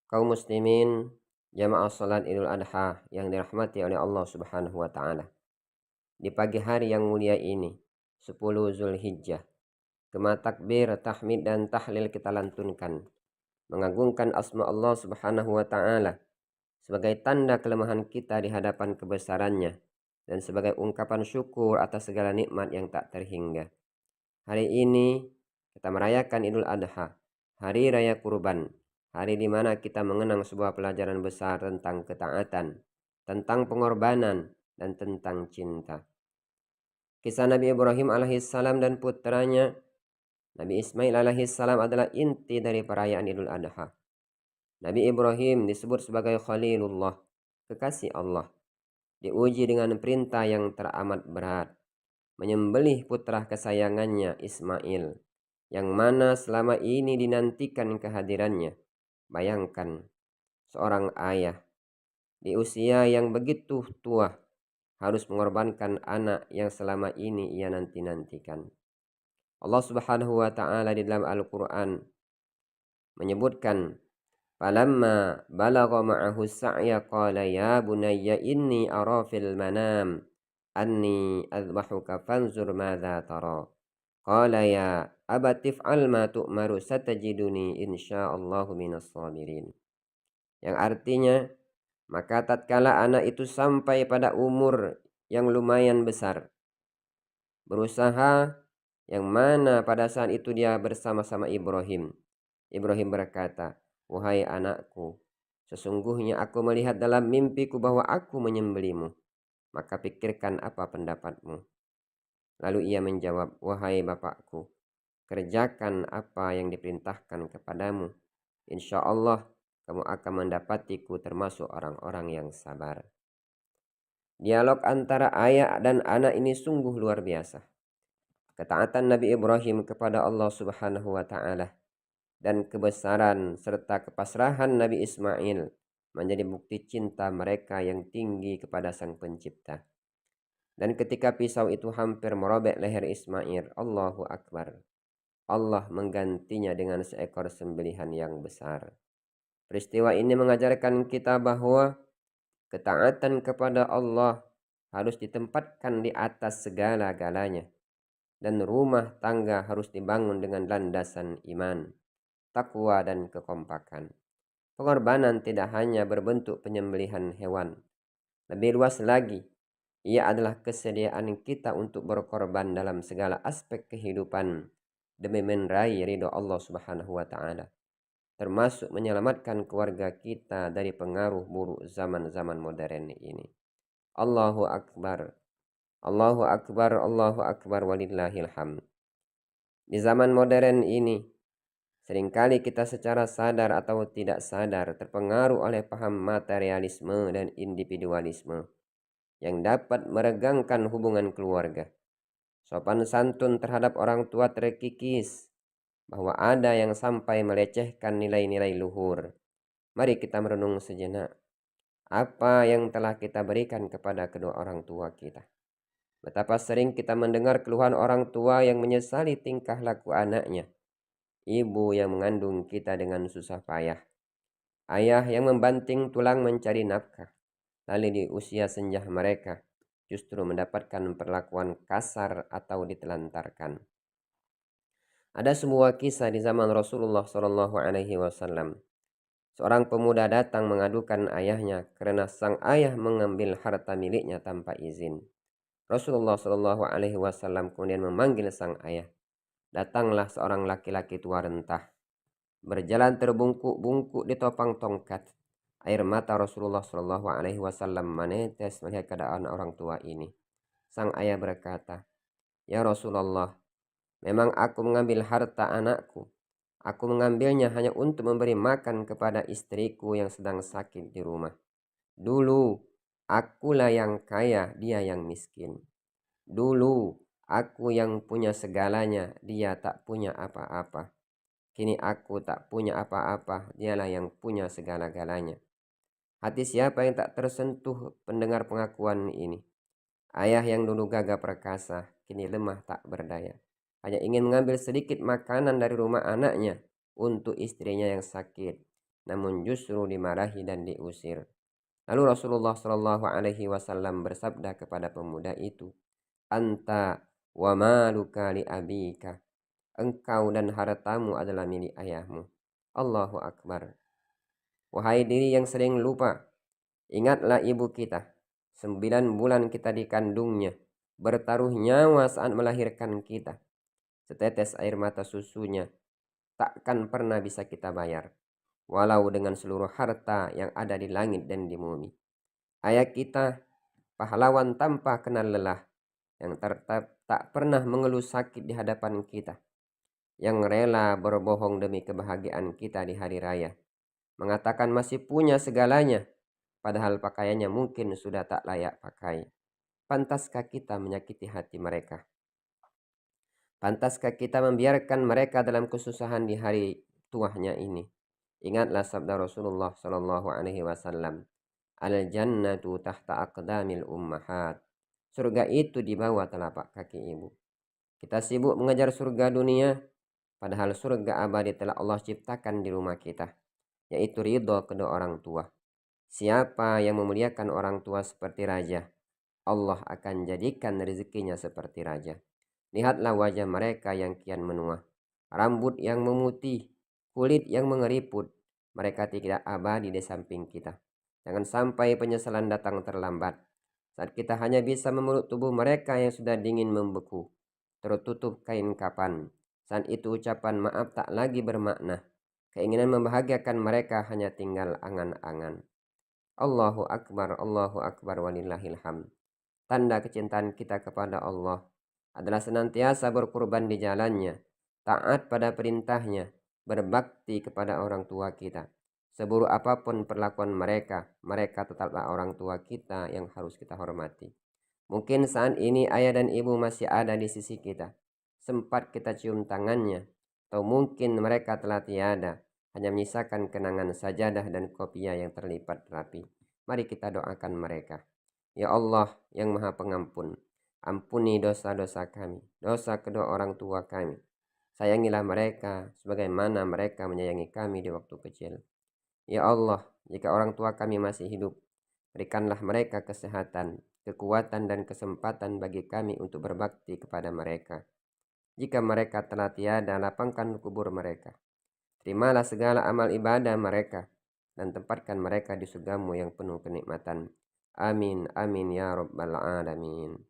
Kaum muslimin, jamaah salat Idul Adha yang dirahmati oleh Allah Subhanahu wa taala. Di pagi hari yang mulia ini, 10 Zulhijjah, gema takbir, tahmid dan tahlil kita lantunkan, mengagungkan asma Allah Subhanahu wa taala sebagai tanda kelemahan kita di hadapan kebesarannya dan sebagai ungkapan syukur atas segala nikmat yang tak terhingga. Hari ini kita merayakan Idul Adha, hari raya kurban, hari di mana kita mengenang sebuah pelajaran besar tentang ketaatan, tentang pengorbanan, dan tentang cinta. Kisah Nabi Ibrahim alaihissalam dan putranya Nabi Ismail alaihissalam adalah inti dari perayaan Idul Adha. Nabi Ibrahim disebut sebagai Khalilullah, kekasih Allah, diuji dengan perintah yang teramat berat, menyembelih putra kesayangannya Ismail, yang mana selama ini dinantikan kehadirannya. Bayangkan, seorang ayah di usia yang begitu tua harus mengorbankan anak yang selama ini ia nanti-nantikan. Allah Subhanahu wa taala di dalam Al-Qur'an menyebutkan, "Falamma balagha ma'ahu sa'ya qala ya bunayya inni ara fil manam anni adbahuka fanzur madza tara." Qala ya abati if'al ma tu'maru satajiduni insyaallahu minas sabirin. Yang artinya, maka tatkala anak itu sampai pada umur yang lumayan besar, berusaha, yang mana pada saat itu dia bersama-sama Ibrahim. Ibrahim berkata, "Wahai anakku, sesungguhnya aku melihat dalam mimpiku bahwa aku menyembelimu. Maka pikirkan apa pendapatmu." Lalu ia menjawab, "Wahai bapakku, kerjakan apa yang diperintahkan kepadamu. Insya Allah kamu akan mendapatiku termasuk orang-orang yang sabar." Dialog antara ayah dan anak ini sungguh luar biasa. Ketaatan Nabi Ibrahim kepada Allah Subhanahu wa taala dan kebesaran serta kepasrahan Nabi Ismail menjadi bukti cinta mereka yang tinggi kepada Sang Pencipta. Dan ketika pisau itu hampir merobek leher Ismail, Allahu Akbar, Allah menggantinya dengan seekor sembelihan yang besar. Peristiwa ini mengajarkan kita bahwa ketaatan kepada Allah harus ditempatkan di atas segala-galanya, dan rumah tangga harus dibangun dengan landasan iman, takwa, dan kekompakan. Pengorbanan tidak hanya berbentuk penyembelihan hewan. Lebih luas lagi, ia adalah kesediaan kita untuk berkorban dalam segala aspek kehidupan demi meraih ridho Allah Subhanahu wa taala, termasuk menyelamatkan keluarga kita dari pengaruh buruk zaman-zaman modern ini. Allahu Akbar, Allahu Akbar, Allahu Akbar walillahil hamd. Di zaman modern ini, seringkali kita secara sadar atau tidak sadar terpengaruh oleh paham materialisme dan individualisme yang dapat meregangkan hubungan keluarga. Sopan santun terhadap orang tua terkikis, bahwa ada yang sampai melecehkan nilai-nilai luhur. Mari kita merenung sejenak, apa yang telah kita berikan kepada kedua orang tua kita. Betapa sering kita mendengar keluhan orang tua yang menyesali tingkah laku anaknya. Ibu yang mengandung kita dengan susah payah. Ayah yang membanting tulang mencari nafkah. Lalu di usia senja mereka justru mendapatkan perlakuan kasar atau ditelantarkan. Ada sebuah kisah di zaman Rasulullah Shallallahu Alaihi Wasallam. Seorang pemuda datang mengadukan ayahnya karena sang ayah mengambil harta miliknya tanpa izin. Rasulullah Shallallahu Alaihi Wasallam kemudian memanggil sang ayah. Datanglah seorang laki-laki tua rentah, berjalan terbungkuk-bungkuk di topang tongkat. Air mata Rasulullah Shallallahu Alaihi Wasallam menetes melihat keadaan orang tua ini. Sang ayah berkata, "Ya Rasulullah, memang aku mengambil harta anakku. Aku mengambilnya hanya untuk memberi makan kepada istriku yang sedang sakit di rumah. Dulu akulah yang kaya, dia yang miskin. Dulu aku yang punya segalanya, dia tak punya apa-apa. Kini aku tak punya apa-apa, dialah yang punya segala-galanya." Hati siapa yang tak tersentuh pendengar pengakuan ini? Ayah yang dulu gagah perkasa, kini lemah tak berdaya. Hanya ingin mengambil sedikit makanan dari rumah anaknya untuk istrinya yang sakit. namun justru dimarahi dan diusir. Lalu Rasulullah Shallallahu Alaihi Wasallam bersabda kepada pemuda itu, "Anta wa maluka li abika." Engkau dan hartamu adalah milik ayahmu. Allahu Akbar. Wahai diri yang sering lupa, ingatlah ibu kita. 9 bulan kita dikandungnya, bertaruh nyawa saat melahirkan kita. Setetes air mata susunya takkan pernah bisa kita bayar, walau dengan seluruh harta yang ada di langit dan di bumi. Ayah kita, pahlawan tanpa kenal lelah, yang tak pernah mengeluh sakit di hadapan kita, yang rela berbohong demi kebahagiaan kita di hari raya, mengatakan masih punya segalanya, padahal pakaiannya mungkin sudah tak layak pakai. Pantaskah kita menyakiti hati mereka? Pantaskah kita membiarkan mereka dalam kesusahan di hari tuanya ini? Ingatlah sabda Rasulullah Shallallahu Alaihi Wasallam, "Al jannatu tahta aqdamil ummahat." Surga itu di bawah telapak kaki ibu. Kita sibuk mengejar surga dunia, padahal surga abadi telah Allah ciptakan di rumah kita, yaitu ridho kedua orang tua. Siapa yang memuliakan orang tua seperti raja, Allah akan jadikan rezekinya seperti raja. Lihatlah wajah mereka yang kian menua, rambut yang memutih, kulit yang mengeriput. Mereka tidak abadi di samping kita. Jangan sampai penyesalan datang terlambat, saat kita hanya bisa memeluk tubuh mereka yang sudah dingin membeku, tertutup kain kapan. Saat itu ucapan maaf tak lagi bermakna. Keinginan membahagiakan mereka hanya tinggal angan-angan. Allahu Akbar walillahil hamd. Tanda kecintaan kita kepada Allah adalah senantiasa berkorban di jalannya, taat pada perintahnya, berbakti kepada orang tua kita. Seburuk apapun perlakuan mereka, mereka tetaplah orang tua kita yang harus kita hormati. Mungkin saat ini ayah dan ibu masih ada di sisi kita, sempat kita cium tangannya, atau mungkin mereka telah tiada, hanya menyisakan kenangan sajadah dan kopiah yang terlipat rapi. Mari kita doakan mereka. Ya Allah yang Maha Pengampun, ampuni dosa-dosa kami, dosa kedua orang tua kami. Sayangilah mereka sebagaimana mereka menyayangi kami di waktu kecil. Ya Allah, jika orang tua kami masih hidup, berikanlah mereka kesehatan, kekuatan dan kesempatan bagi kami untuk berbakti kepada mereka. Jika mereka telah tiada, lapangkan kubur mereka. Terimalah segala amal ibadah mereka dan tempatkan mereka di surgamu yang penuh kenikmatan. Amin, amin ya rabbal alamin.